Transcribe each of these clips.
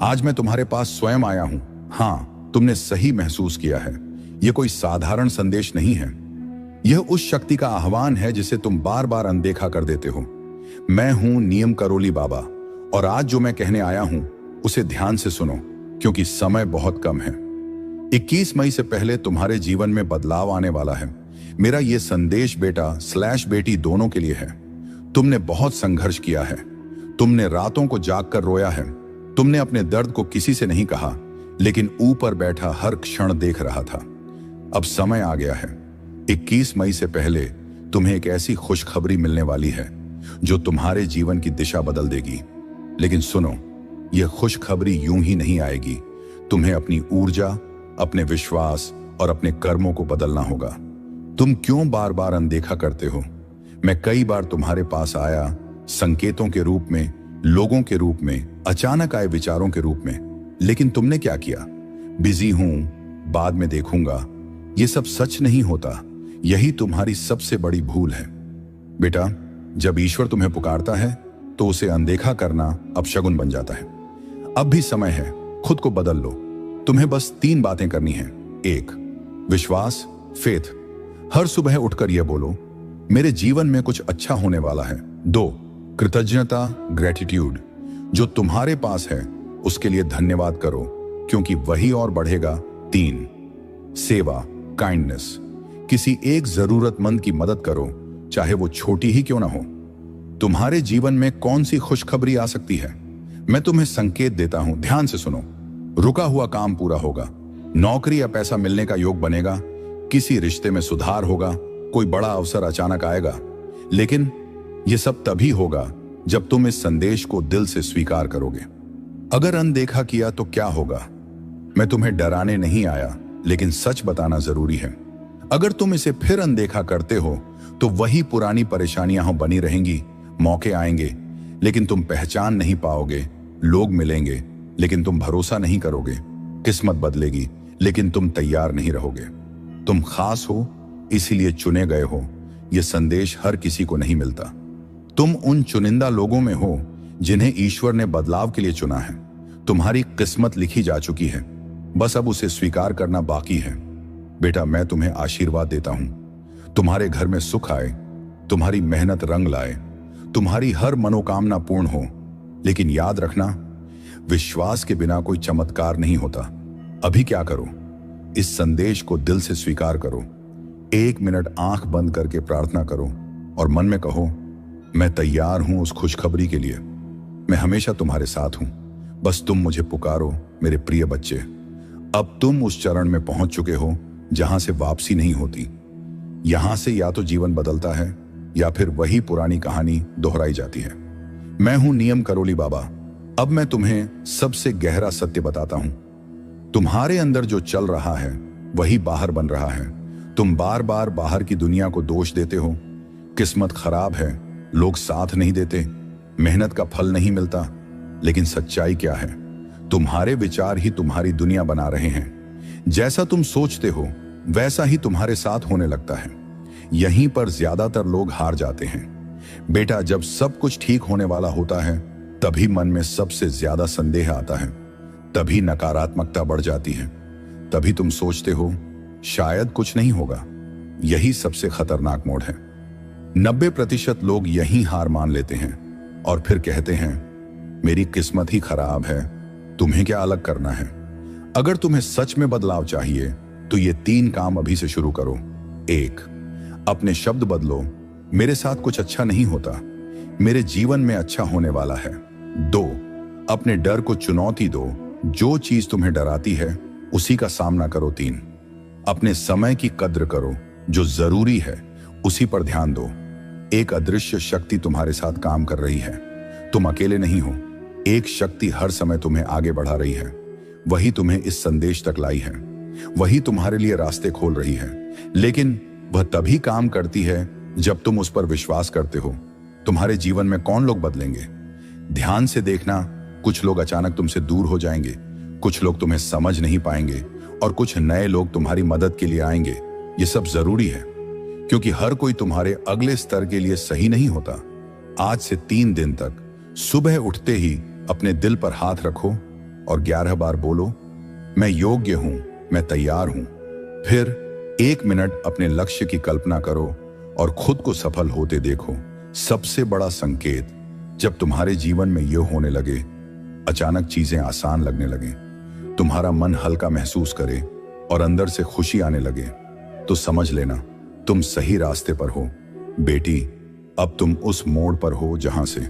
आज मैं तुम्हारे पास स्वयं आया हूं। हाँ, तुमने सही महसूस किया है। यह कोई साधारण संदेश नहीं है। यह उस शक्ति का आह्वान है जिसे तुम बार बार अनदेखा कर देते हो। मैं हूं नियम करोली बाबा, और आज जो मैं कहने आया हूं उसे ध्यान से सुनो, क्योंकि समय बहुत कम है। 21 मई से पहले तुम्हारे जीवन में बदलाव आने वाला है। मेरा यह संदेश बेटा/बेटी दोनों के लिए है। तुमने बहुत संघर्ष किया है। तुमने रातों को जागकर रोया है। तुमने अपने दर्द को किसी से नहीं कहा, लेकिन ऊपर बैठा हर क्षण देख रहा था। अब समय आ गया है। 21 मई से पहले तुम्हें एक ऐसी खुशखबरी मिलने वाली है जो तुम्हारे जीवन की दिशा बदल देगी। लेकिन सुनो, यह खुशखबरी यूं ही नहीं आएगी। तुम्हें अपनी ऊर्जा, अपने विश्वास और अपने कर्मों को बदलना होगा। तुम क्यों बार बार अनदेखा करते हो? मैं कई बार तुम्हारे पास आया, संकेतों के रूप में, लोगों के रूप में, अचानक आए विचारों के रूप में, लेकिन तुमने क्या किया? बिजी हूं, बाद में देखूंगा। यह सब सच नहीं होता। यही तुम्हारी सबसे बड़ी भूल है। बेटा, जब ईश्वर तुम्हें पुकारता है तो उसे अनदेखा करना अपशगुन बन जाता है। अब भी समय है, खुद को बदल लो। तुम्हें बस 3 बातें करनी हैं। 1, विश्वास, फेथ। हर सुबह उठकर यह बोलो, मेरे जीवन में कुछ अच्छा होने वाला है। 2, कृतज्ञता, ग्रेटिट्यूड। जो तुम्हारे पास है उसके लिए धन्यवाद करो, क्योंकि वही और बढ़ेगा। 3, सेवा, काइंडनेस। किसी एक जरूरतमंद की मदद करो, चाहे वो छोटी ही क्यों ना हो। तुम्हारे जीवन में कौन सी खुशखबरी आ सकती है? मैं तुम्हें संकेत देता हूं, ध्यान से सुनो। रुका हुआ काम पूरा होगा। नौकरी या पैसा मिलने का योग बनेगा। किसी रिश्ते में सुधार होगा। कोई बड़ा अवसर अचानक आएगा। लेकिन यह सब तभी होगा जब तुम इस संदेश को दिल से स्वीकार करोगे। अगर अनदेखा किया तो क्या होगा? मैं तुम्हें डराने नहीं आया, लेकिन सच बताना जरूरी है। अगर तुम इसे फिर अनदेखा करते हो तो वही पुरानी परेशानियां बनी रहेंगी। मौके आएंगे, लेकिन तुम पहचान नहीं पाओगे। लोग मिलेंगे, लेकिन तुम भरोसा नहीं करोगे। किस्मत बदलेगी, लेकिन तुम तैयार नहीं रहोगे। तुम खास हो, इसीलिए चुने गए हो। यह संदेश हर किसी को नहीं मिलता। तुम उन चुनिंदा लोगों में हो जिन्हें ईश्वर ने बदलाव के लिए चुना है। तुम्हारी किस्मत लिखी जा चुकी है, बस अब उसे स्वीकार करना बाकी है। बेटा, मैं तुम्हें आशीर्वाद देता हूं। तुम्हारे घर में सुख आए, तुम्हारी मेहनत रंग लाए, तुम्हारी हर मनोकामना पूर्ण हो। लेकिन याद रखना, विश्वास के बिना कोई चमत्कार नहीं होता। अभी क्या करो? इस संदेश को दिल से स्वीकार करो। 1 मिनट आंख बंद करके प्रार्थना करो और मन में कहो, मैं तैयार हूं उस खुशखबरी के लिए। मैं हमेशा तुम्हारे साथ हूं, बस तुम मुझे पुकारो मेरे प्रिय बच्चे। अब तुम उस चरण में पहुंच चुके हो जहां से वापसी नहीं होती। यहां से या तो जीवन बदलता है या फिर वही पुरानी कहानी दोहराई जाती है। मैं हूं नियम करोली बाबा। अब मैं तुम्हें सबसे गहरा सत्य बताता हूं। तुम्हारे अंदर जो चल रहा है वही बाहर बन रहा है। तुम बार बार बाहर की दुनिया को दोष देते हो। किस्मत खराब है, लोग साथ नहीं देते, मेहनत का फल नहीं मिलता। लेकिन सच्चाई क्या है? तुम्हारे विचार ही तुम्हारी दुनिया बना रहे हैं। जैसा तुम सोचते हो वैसा ही तुम्हारे साथ होने लगता है। यहीं पर ज्यादातर लोग हार जाते हैं। बेटा, जब सब कुछ ठीक होने वाला होता है तभी मन में सबसे ज्यादा संदेह आता है। तभी नकारात्मकता बढ़ जाती है। तभी तुम सोचते हो शायद कुछ नहीं होगा। यही सबसे खतरनाक मोड़ है। 90% लोग यहीं हार मान लेते हैं और फिर कहते हैं, मेरी किस्मत ही खराब है, तुम्हें क्या अलग करना है? अगर तुम्हें सच में बदलाव चाहिए तो ये 3 काम अभी से शुरू करो। 1, अपने शब्द बदलो, मेरे साथ कुछ अच्छा नहीं होता, मेरे जीवन में अच्छा होने वाला है। 2, अपने डर को चुनौती दो, जो चीज तुम्हें डराती है उसी का सामना करो। 3, अपने समय की कद्र करो, जो जरूरी है उसी पर ध्यान दो। एक अदृश्य शक्ति तुम्हारे साथ काम कर रही है। तुम अकेले नहीं हो। एक शक्ति हर समय तुम्हें आगे बढ़ा रही है। वही तुम्हें इस संदेश तक लाई है। वही तुम्हारे लिए रास्ते खोल रही है। लेकिन वह तभी काम करती है जब तुम उस पर विश्वास करते हो। तुम्हारे जीवन में कौन लोग बदलेंगे? ध्यान से देखना, कुछ लोग अचानक तुमसे दूर हो जाएंगे, कुछ लोग तुम्हें समझ नहीं पाएंगे और कुछ नए लोग तुम्हारी मदद के लिए आएंगे। ये सब जरूरी है, क्योंकि हर कोई तुम्हारे अगले स्तर के लिए सही नहीं होता। आज से 3 दिन तक सुबह उठते ही अपने दिल पर हाथ रखो और 11 बार बोलो, मैं योग्य हूं, मैं तैयार हूं। फिर 1 मिनट अपने लक्ष्य की कल्पना करो और खुद को सफल होते देखो। सबसे बड़ा संकेत, जब तुम्हारे जीवन में यह होने लगे, अचानक चीजें आसान लगने लगे, तुम्हारा मन हल्का महसूस करे और अंदर से खुशी आने लगे, तो समझ लेना तुम सही रास्ते पर हो। बेटी, अब तुम उस मोड़ पर हो जहां से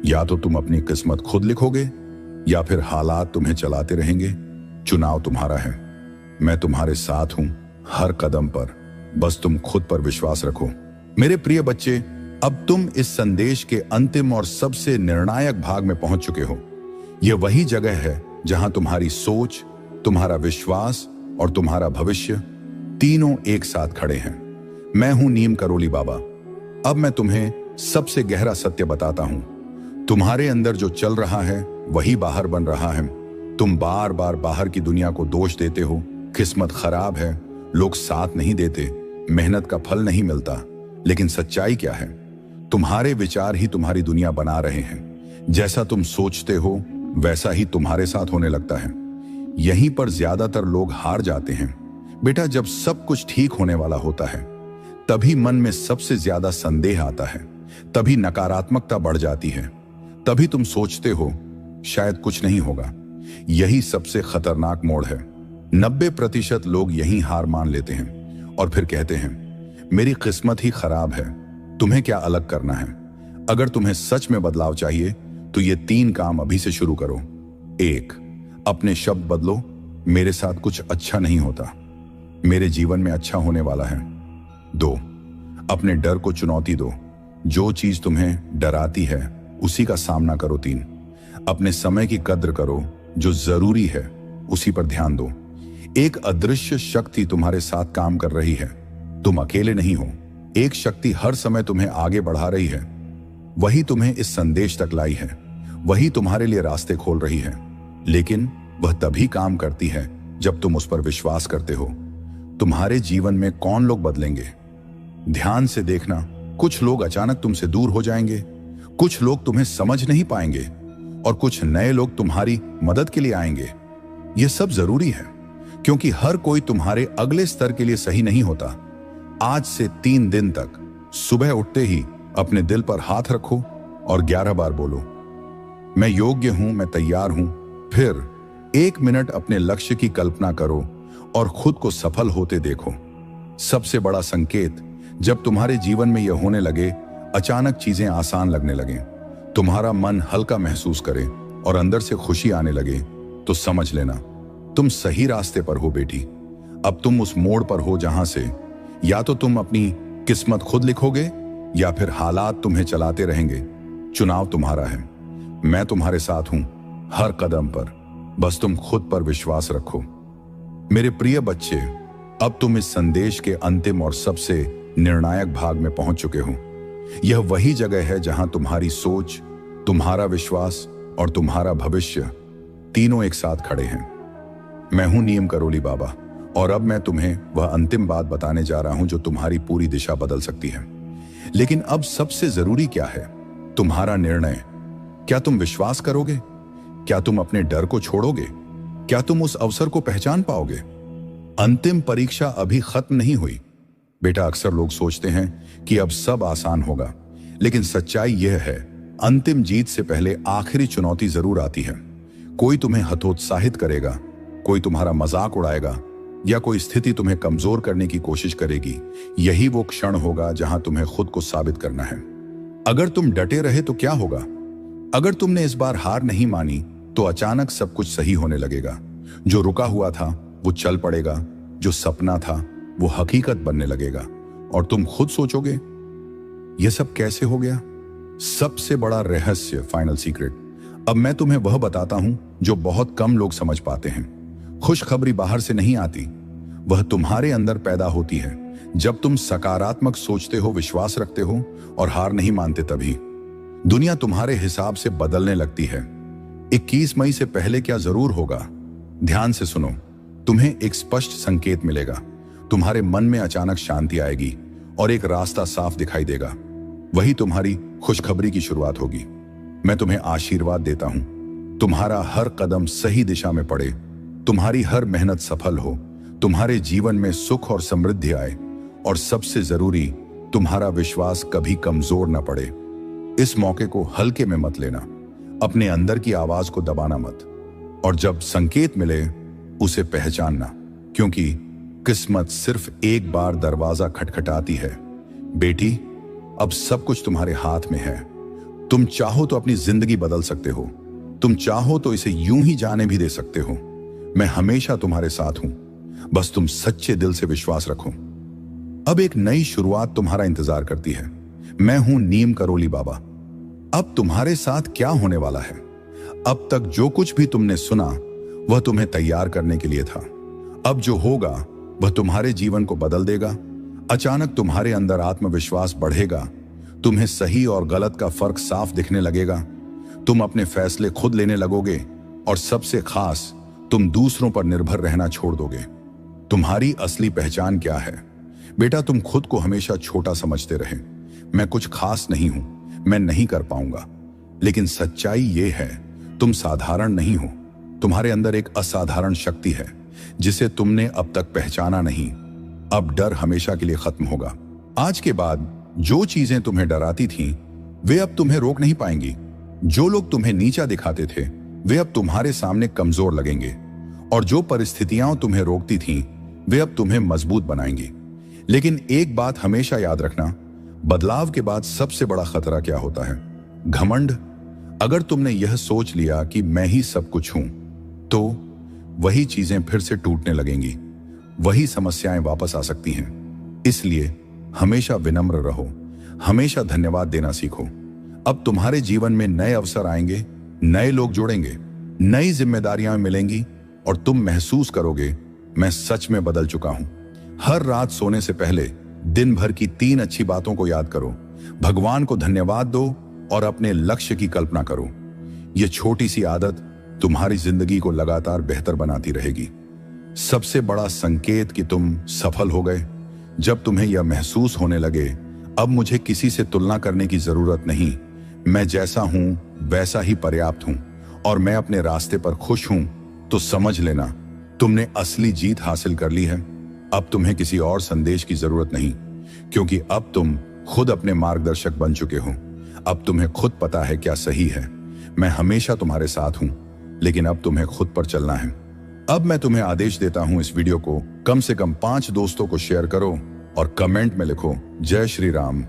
या तो तुम अपनी किस्मत खुद लिखोगे या फिर हालात तुम्हें चलाते रहेंगे। चुनाव तुम्हारा है। मैं तुम्हारे साथ हूं हर कदम पर, बस तुम खुद पर विश्वास रखो। मेरे प्रिय बच्चे, अब तुम इस संदेश के अंतिम और सबसे निर्णायक भाग में पहुंच चुके हो। यह वही जगह है जहां तुम्हारी सोच, तुम्हारा विश्वास और तुम्हारा भविष्य तीनों एक साथ खड़े हैं। मैं हूं नीम करोली बाबा। अब मैं तुम्हें सबसे गहरा सत्य बताता हूं। तुम्हारे अंदर जो चल रहा है वही बाहर बन रहा है। तुम बार बार बाहर की दुनिया को दोष देते हो, किस्मत खराब है, लोग साथ नहीं देते, मेहनत का फल नहीं मिलता। लेकिन सच्चाई क्या है? तुम्हारे विचार ही तुम्हारी दुनिया बना रहे हैं। जैसा तुम सोचते हो वैसा ही तुम्हारे साथ होने लगता है। यहीं पर ज्यादातर लोग हार जाते हैं। बेटा, जब सब कुछ ठीक होने वाला होता है तभी मन में सबसे ज्यादा संदेह आता है, तभी नकारात्मकता बढ़ जाती है, तभी तुम सोचते हो शायद कुछ नहीं होगा। यही सबसे खतरनाक मोड़ है। 90% लोग यहीं हार मान लेते हैं और फिर कहते हैं मेरी किस्मत ही खराब है। तुम्हें क्या अलग करना है? अगर तुम्हें सच में बदलाव चाहिए तो ये 3 काम अभी से शुरू करो। 1, अपने शब्द बदलो। मेरे साथ कुछ अच्छा नहीं होता, मेरे जीवन में अच्छा होने वाला है। 2, अपने डर को चुनौती दो। जो चीज तुम्हें डराती है उसी का सामना करो। 3, अपने समय की कद्र करो। जो जरूरी है उसी पर ध्यान दो। एक अदृश्य शक्ति तुम्हारे साथ काम कर रही है। तुम अकेले नहीं हो। एक शक्ति हर समय तुम्हें आगे बढ़ा रही है। वही तुम्हें इस संदेश तक लाई है, वही तुम्हारे लिए रास्ते खोल रही है। लेकिन वह तभी काम करती है जब तुम उस पर विश्वास करते हो। तुम्हारे जीवन में कौन लोग बदलेंगे? ध्यान से देखना। कुछ लोग अचानक तुमसे दूर हो जाएंगे, कुछ लोग तुम्हें समझ नहीं पाएंगे और कुछ नए लोग तुम्हारी मदद के लिए आएंगे। यह सब जरूरी है क्योंकि हर कोई तुम्हारे अगले स्तर के लिए सही नहीं होता। आज से 3 दिन तक सुबह उठते ही अपने दिल पर हाथ रखो और 11 बार बोलो, मैं योग्य हूं, मैं तैयार हूं। फिर 1 मिनट अपने लक्ष्य की कल्पना करो और खुद को सफल होते देखो। सबसे बड़ा संकेत, जब तुम्हारे जीवन में यह होने लगे, अचानक चीजें आसान लगने लगे, तुम्हारा मन हल्का महसूस करे और अंदर से खुशी आने लगे, तो समझ लेना तुम सही रास्ते पर हो बेटी। अब तुम उस मोड़ पर हो जहां से या तो तुम अपनी किस्मत खुद लिखोगे या फिर हालात तुम्हें चलाते रहेंगे। चुनाव तुम्हारा है। मैं तुम्हारे साथ हूं हर कदम पर, बस तुम खुद पर विश्वास रखो। मेरे प्रिय बच्चे, अब तुम इस संदेश के अंतिम और सबसे निर्णायक भाग में पहुंच चुके हो। यह वही जगह है जहां तुम्हारी सोच, तुम्हारा विश्वास और तुम्हारा भविष्य तीनों एक साथ खड़े हैं। मैं हूं नीम करोली बाबा और अब मैं तुम्हें वह अंतिम बात बताने जा रहा हूं जो तुम्हारी पूरी दिशा बदल सकती है। लेकिन अब सबसे जरूरी क्या है? तुम्हारा निर्णय। क्या तुम विश्वास करोगे? क्या तुम अपने डर को छोड़ोगे? क्या तुम उस अवसर को पहचान पाओगे? अंतिम परीक्षा अभी खत्म नहीं हुई। बेटा, अक्सर लोग सोचते हैं कि अब सब आसान होगा, लेकिन सच्चाई यह है, अंतिम जीत से पहले आखिरी चुनौती जरूर आती है। कोई तुम्हें हतोत्साहित करेगा, कोई तुम्हारा मजाक उड़ाएगा या कोई स्थिति तुम्हें कमजोर करने की कोशिश करेगी। यही वो क्षण होगा जहां तुम्हें खुद को साबित करना है। अगर तुम डटे रहे तो क्या होगा? अगर तुमने इस बार हार नहीं मानी तो अचानक सब कुछ सही होने लगेगा। जो रुका हुआ था वो चल पड़ेगा, जो सपना था वो हकीकत बनने लगेगा और तुम खुद सोचोगे यह सब कैसे हो गया? सबसे बड़ा रहस्य, फाइनल सीक्रेट, अब मैं तुम्हें वह बताता हूं जो बहुत कम लोग समझ पाते हैं। खुशखबरी बाहर से नहीं आती, वह तुम्हारे अंदर पैदा होती है। जब तुम सकारात्मक सोचते हो, विश्वास रखते हो और हार नहीं मानते, तभी दुनिया तुम्हारे हिसाब से बदलने लगती है। 21 मई से पहले क्या जरूर होगा? ध्यान से सुनो, तुम्हें एक स्पष्ट संकेत मिलेगा। तुम्हारे मन में अचानक शांति आएगी और एक रास्ता साफ दिखाई देगा। वही तुम्हारी खुशखबरी की शुरुआत होगी। मैं तुम्हें आशीर्वाद देता हूं। तुम्हारा हर कदम सही दिशा में पड़े, तुम्हारी हर मेहनत सफल हो, तुम्हारे जीवन में सुख और समृद्धि आए, और सबसे जरूरी, तुम्हारा विश्वास कभी कमजोर न पड़े। इस मौके को हल्के में मत लेना, अपने अंदर की आवाज को दबाना मत, और जब संकेत मिले उसे पहचानना, क्योंकि किस्मत सिर्फ एक बार दरवाजा खटखटाती है। बेटी, अब सब कुछ तुम्हारे हाथ में है। तुम चाहो तो अपनी जिंदगी बदल सकते हो, तुम चाहो तो इसे यूं ही जाने भी दे सकते हो। मैं हमेशा तुम्हारे साथ हूं, बस तुम सच्चे दिल से विश्वास रखो। अब एक नई शुरुआत तुम्हारा इंतजार करती है। मैं हूं नीम करोली बाबा। अब तुम्हारे साथ क्या होने वाला है? अब तक जो कुछ भी तुमने सुना वह तुम्हें तैयार करने के लिए था। अब जो होगा वह तुम्हारे जीवन को बदल देगा। अचानक तुम्हारे अंदर आत्मविश्वास बढ़ेगा, तुम्हें सही और गलत का फर्क साफ दिखने लगेगा, तुम अपने फैसले खुद लेने लगोगे, और सबसे खास, तुम दूसरों पर निर्भर रहना छोड़ दोगे। तुम्हारी असली पहचान क्या है? बेटा, तुम खुद को हमेशा छोटा समझते रहे। मैं कुछ खास नहीं हूं, मैं नहीं कर पाऊंगा। लेकिन सच्चाई यह है, तुम साधारण नहीं हो। तुम्हारे अंदर एक असाधारण शक्ति है जिसे तुमने अब तक पहचाना नहीं। अब डर हमेशा के लिए खत्म होगा। आज के बाद जो चीजें तुम्हें डराती थीं, वे अब तुम्हें रोक नहीं पाएंगी। जो लोग तुम्हें नीचा दिखाते थे, वे अब तुम्हारे सामने कमजोर लगेंगे, और जो परिस्थितियां तुम्हें रोकती थीं, वे अब तुम्हें मजबूत बनाएंगी। लेकिन एक बात हमेशा याद रखना, बदलाव के बाद सबसे बड़ा खतरा क्या होता है? घमंड। अगर तुमने यह सोच लिया कि मैं ही सब कुछ हूं, तो वही चीजें फिर से टूटने लगेंगी, वही समस्याएं वापस आ सकती हैं। इसलिए हमेशा विनम्र रहो, हमेशा धन्यवाद देना सीखो। अब तुम्हारे जीवन में नए अवसर आएंगे, नए लोग जुड़ेंगे, नई जिम्मेदारियां मिलेंगी, और तुम महसूस करोगे, मैं सच में बदल चुका हूं। हर रात सोने से पहले दिन भर की 3 अच्छी बातों को याद करो, भगवान को धन्यवाद दो, और अपने लक्ष्य की कल्पना करो। यह छोटी सी आदत तुम्हारी जिंदगी को लगातार बेहतर बनाती रहेगी। सबसे बड़ा संकेत कि तुम सफल हो गए, जब तुम्हें यह महसूस होने लगे, अब मुझे किसी से तुलना करने की जरूरत नहीं, मैं जैसा हूं वैसा ही पर्याप्त हूं, और मैं अपने रास्ते पर खुश हूं, तो समझ लेना तुमने असली जीत हासिल कर ली है। अब तुम्हें किसी और संदेश की जरूरत नहीं, क्योंकि अब तुम खुद अपने मार्गदर्शक बन चुके हो। अब तुम्हें खुद पता है क्या सही है। मैं हमेशा तुम्हारे साथ हूं, लेकिन अब तुम्हें खुद पर चलना है। अब मैं तुम्हें आदेश देता हूं, इस वीडियो को कम से कम 5 दोस्तों को शेयर करो, और कमेंट में लिखो, जय श्री राम।